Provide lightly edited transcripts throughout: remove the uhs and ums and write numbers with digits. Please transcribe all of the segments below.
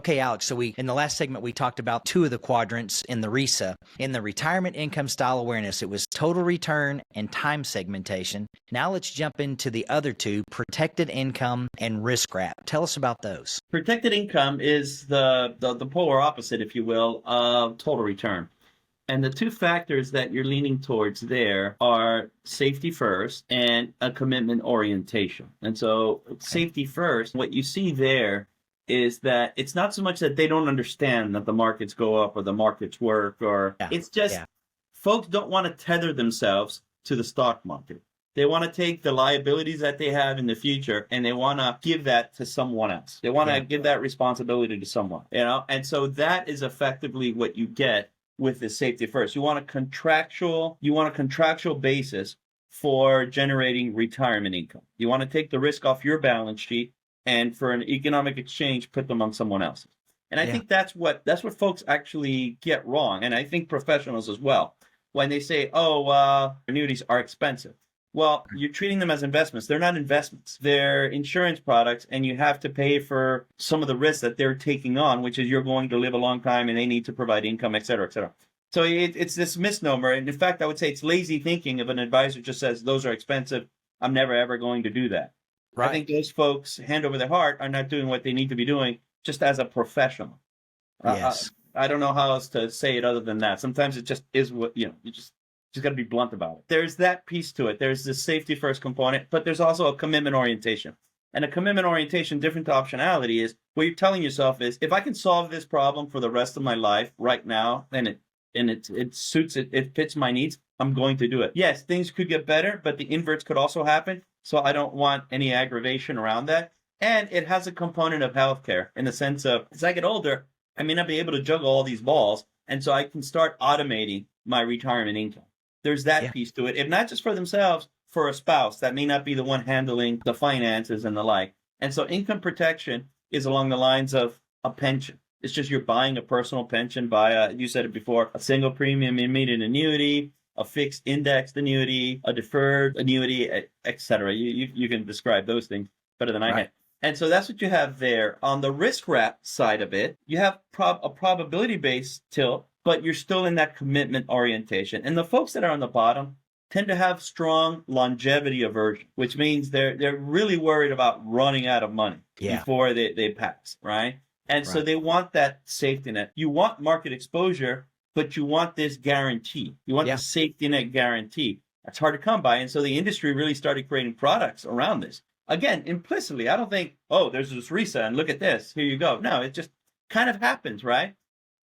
Okay, Alex, so in the last segment, we talked about two of the quadrants in the RISA. In the retirement income style awareness, it was total return and time segmentation. Now let's jump into the other two, protected income and risk wrap. Tell us about those. Protected income is the polar opposite, if you will, of total return. And the two factors that you're leaning towards there are safety first and a commitment orientation. And so safety first, what you see there is that it's not so much that they don't understand that the markets go up or the markets work, or it's just folks don't want to tether themselves to the stock market. They want to take the liabilities that they have in the future and they want to give that to someone else. They want to give that responsibility to someone, and so that is effectively what you get with the safety first. You want a contractual basis for generating retirement income. You want to take the risk off your balance sheet and for an economic exchange, put them on someone else's. And I think that's what folks actually get wrong. And I think professionals as well, when they say, annuities are expensive. Well, you're treating them as investments. They're not investments. They're insurance products, and you have to pay for some of the risks that they're taking on, which is you're going to live a long time and they need to provide income, et cetera, et cetera. So it's this misnomer. And in fact, I would say it's lazy thinking if an advisor just says, those are expensive, I'm never, ever going to do that. Right. I think those folks, hand over their heart, are not doing what they need to be doing just as a professional. Yes. I don't know how else to say it other than that. Sometimes it just is what, you just got to be blunt about it. There's that piece to it. There's the safety first component, but there's also a commitment orientation. And a commitment orientation, different to optionality, is what you're telling yourself is, if I can solve this problem for the rest of my life right now, and it suits it, it fits my needs, I'm going to do it. Yes, things could get better, but the inverts could also happen. So I don't want any aggravation around that. And it has a component of healthcare in the sense of, as I get older, I may not be able to juggle all these balls. And so I can start automating my retirement income. There's that piece to it. If not just for themselves, for a spouse that may not be the one handling the finances and the like. And so income protection is along the lines of a pension. It's just you're buying a personal pension by, you said it before, a single premium immediate annuity, a fixed indexed annuity, a deferred annuity, et cetera. You can describe those things better than I can. And so that's what you have there. On the risk wrap side of it, you have a probability-based tilt, but you're still in that commitment orientation. And the folks that are on the bottom tend to have strong longevity aversion, which means they're really worried about running out of money before they pass, right? And so they want that safety net. You want market exposure, but you want this guarantee. You want the safety net guarantee. That's hard to come by. And so the industry really started creating products around this. Again, implicitly, I don't think, there's this RISA and look at this, here you go. No, it just kind of happens, right?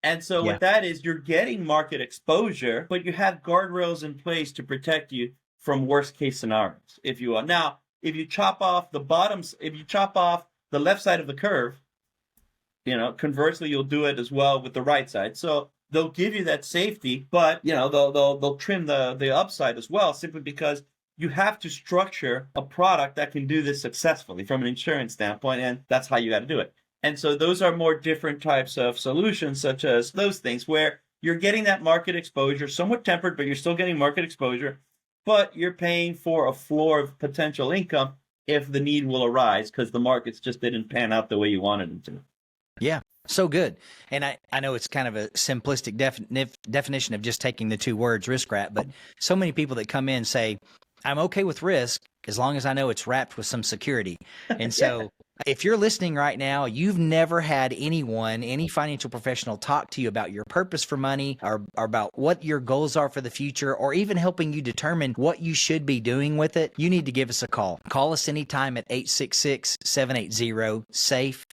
And so what that is, you're getting market exposure, but you have guardrails in place to protect you from worst case scenarios, if you will. Now, if you chop off the bottoms, if you chop off the left side of the curve, conversely, you'll do it as well with the right side. So they'll give you that safety, but they'll trim the upside as well, simply because you have to structure a product that can do this successfully from an insurance standpoint, and that's how you got to do it. And so those are more different types of solutions, such as those things where you're getting that market exposure, somewhat tempered, but you're still getting market exposure, but you're paying for a floor of potential income if the need will arise because the markets just didn't pan out the way you wanted them to. Yeah, so good. And I know it's kind of a simplistic definition of just taking the two words, risk wrap, but so many people that come in say, I'm okay with risk as long as I know it's wrapped with some security. And so if you're listening right now, you've never had any financial professional talk to you about your purpose for money or about what your goals are for the future, or even helping you determine what you should be doing with it, you need to give us a call. Call us anytime at 866-780-SAFE.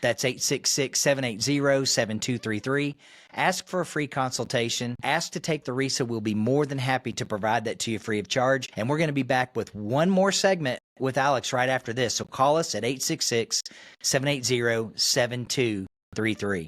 That's 866-780-7233. Ask for a free consultation. Ask to take the RISA. We'll be more than happy to provide that to you free of charge. And we're going to be back with one more segment with Alex right after this. So call us at 866-780-7233.